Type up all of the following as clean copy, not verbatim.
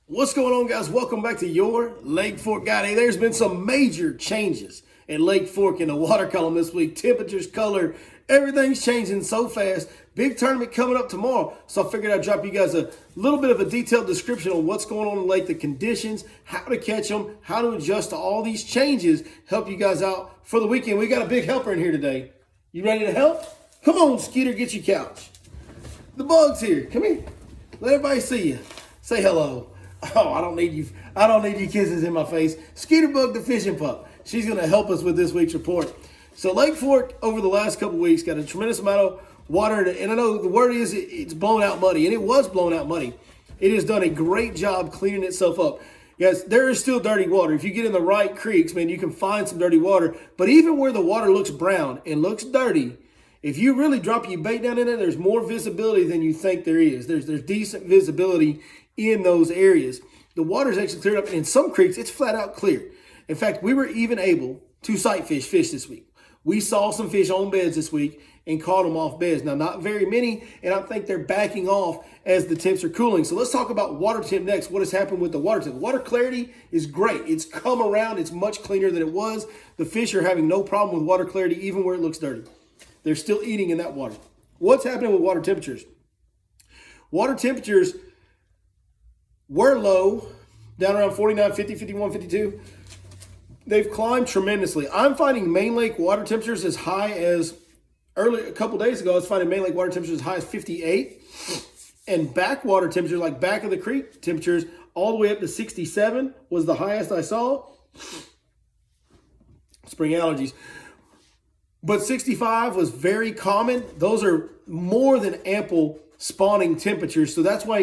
What's going on, guys? Welcome back to your Lake Fork Guide. Hey, there's been some major changes at Lake Fork in the water column this week. Temperatures, color, everything's changing so fast. Big tournament coming up tomorrow, so I figured I'd drop you guys a little bit of a detailed description on what's going on in the lake, the conditions, how to catch them, how to adjust to all these changes, help you guys out for the weekend. We got a big helper in here today. You ready to help? Come on, Skeeter, get your couch. The bug's here. Come here. Let everybody see you. Say hello. Oh, I don't need you kisses in my face. Skeeter Bug, the fishing pup. She's going to help us with this week's report. So Lake Fork, over the last couple weeks, got a tremendous amount of water in it. And I know the word is it's blown out muddy, and it was blown out muddy. It has done a great job cleaning itself up. Guys, there is still dirty water. If you get in the right creeks, man, you can find some dirty water. But even where the water looks brown and looks dirty, if you really drop your bait down in it, there's more visibility than you think there is. There's decent visibility in those areas. The water's actually cleared up, and in some creeks, it's flat out clear. In fact, we were even able to sight fish this week. We saw some fish on beds this week and caught them off beds. Now, not very many, and I think they're backing off as the temps are cooling. So let's talk about water temp next. What has happened with the water temp? Water clarity is great. It's come around. It's much cleaner than it was. The fish are having no problem with water clarity, even where it looks dirty. They're still eating in that water. What's happening with water temperatures? Water temperatures were low, down around 49, 50, 51, 52. They've climbed tremendously. I'm finding main lake water temperatures as high as a couple days ago. I was finding main lake water temperatures as high as 58. And backwater temperatures, like back of the creek temperatures, all the way up to 67 was the highest I saw. Spring allergies. But 65 was very common. Those are more than ample spawning temperatures. So that's why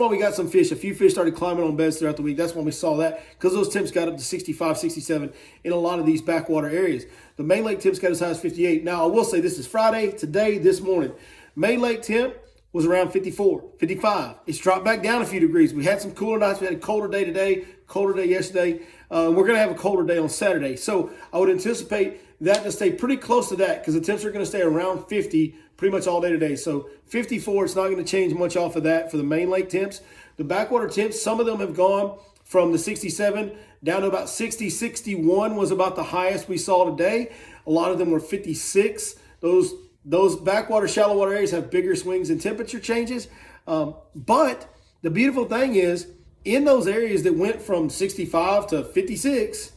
we got some fish. A few fish started climbing on beds throughout the week. That's when we saw that, because those temps got up to 65, 67 in a lot of these backwater areas. The main lake temps got as high as 58. Now, I will say this is Friday, today, this morning. Main lake temp was around 54, 55. It's dropped back down a few degrees. We had some cooler nights. We had a colder day today, colder day yesterday. We're going to have a colder day on Saturday. So I would anticipate that to stay pretty close to that, because the temps are going to stay around 50 pretty much all day today. So 54, it's not going to change much off of that for the main lake temps. The backwater temps, some of them have gone from the 67 down to about 60, 61 was about the highest we saw today. A lot of them were 56. Those backwater, shallow water areas have bigger swings in temperature changes. But the beautiful thing is, in those areas that went from 65 to 56,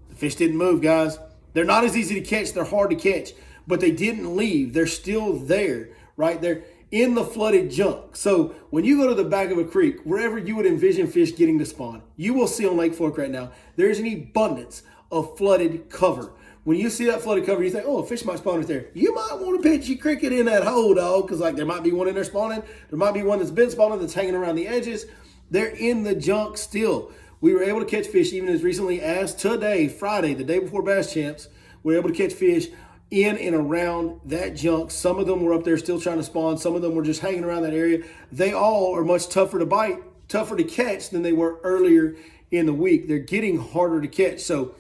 the fish didn't move, guys. They're not as easy to catch. They're hard to catch. But they didn't leave. They're still there, right? They're in the flooded junk. So when you go to the back of a creek, wherever you would envision fish getting to spawn, you will see on Lake Fork right now, there's an abundance of flooded cover. When you see that flooded cover, you think, oh, a fish might spawn right there. You might want to pitch your cricket in that hole, dog, because like there might be one in there spawning. There might be one that's been spawning that's hanging around the edges. They're in the junk still. We were able to catch fish even as recently as today, Friday, the day before Bass Champs. We were able to catch fish in and around that junk. Some of them were up there still trying to spawn. Some of them were just hanging around that area. They all are much tougher to bite, tougher to catch than they were earlier in the week. They're getting harder to catch. So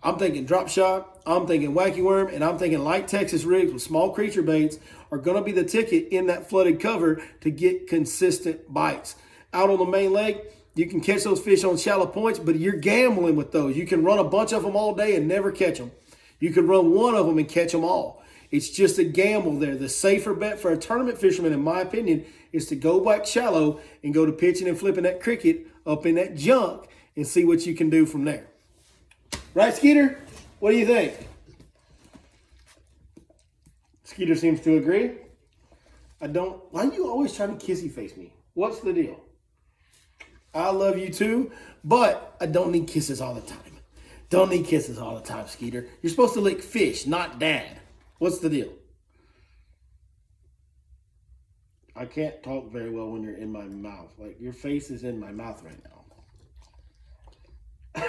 I'm thinking drop shot, I'm thinking wacky worm, and I'm thinking light Texas rigs with small creature baits are going to be the ticket in that flooded cover to get consistent bites. Out on the main lake, you can catch those fish on shallow points, but you're gambling with those. You can run a bunch of them all day and never catch them. You could run one of them and catch them all. It's just a gamble there. The safer bet for a tournament fisherman, in my opinion, is to go back shallow and go to pitching and flipping that cricket up in that junk and see what you can do from there. Right, Skeeter? What do you think? Skeeter seems to agree. Why are you always trying to kissy face me? What's the deal? I love you too, but I don't need kisses all the time. Don't need kisses all the time, Skeeter. You're supposed to lick fish, not dad. What's the deal? I can't talk very well when you're in my mouth. Like, your face is in my mouth right now.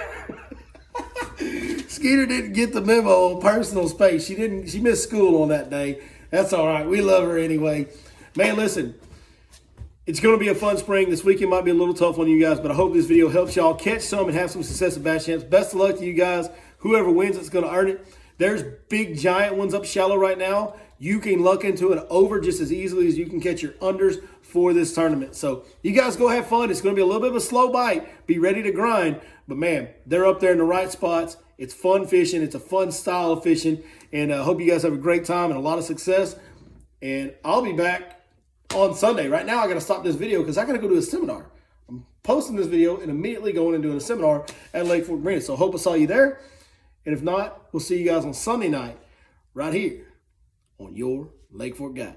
Skeeter didn't get the memo on personal space. She missed school on that day. That's all right. We love her anyway. Man, listen. It's going to be a fun spring. This weekend might be a little tough on you guys, but I hope this video helps y'all catch some and have some success at Bass Champs. Best of luck to you guys. Whoever wins, it's going to earn it. There's big, giant ones up shallow right now. you can luck into an over just as easily as you can catch your unders for this tournament. So you guys go have fun. It's going to be a little bit of a slow bite. Be ready to grind. But, man, they're up there in the right spots. It's fun fishing. It's a fun style of fishing. And I hope you guys have a great time and a lot of success. And I'll be back on Sunday. Right now I got to stop this video because I got to go to a seminar. I'm posting this video and immediately going and doing a seminar at Lake Fork Marina. So I hope I saw you there. And if not, we'll see you guys on Sunday night right here on your Lake Fork Guide.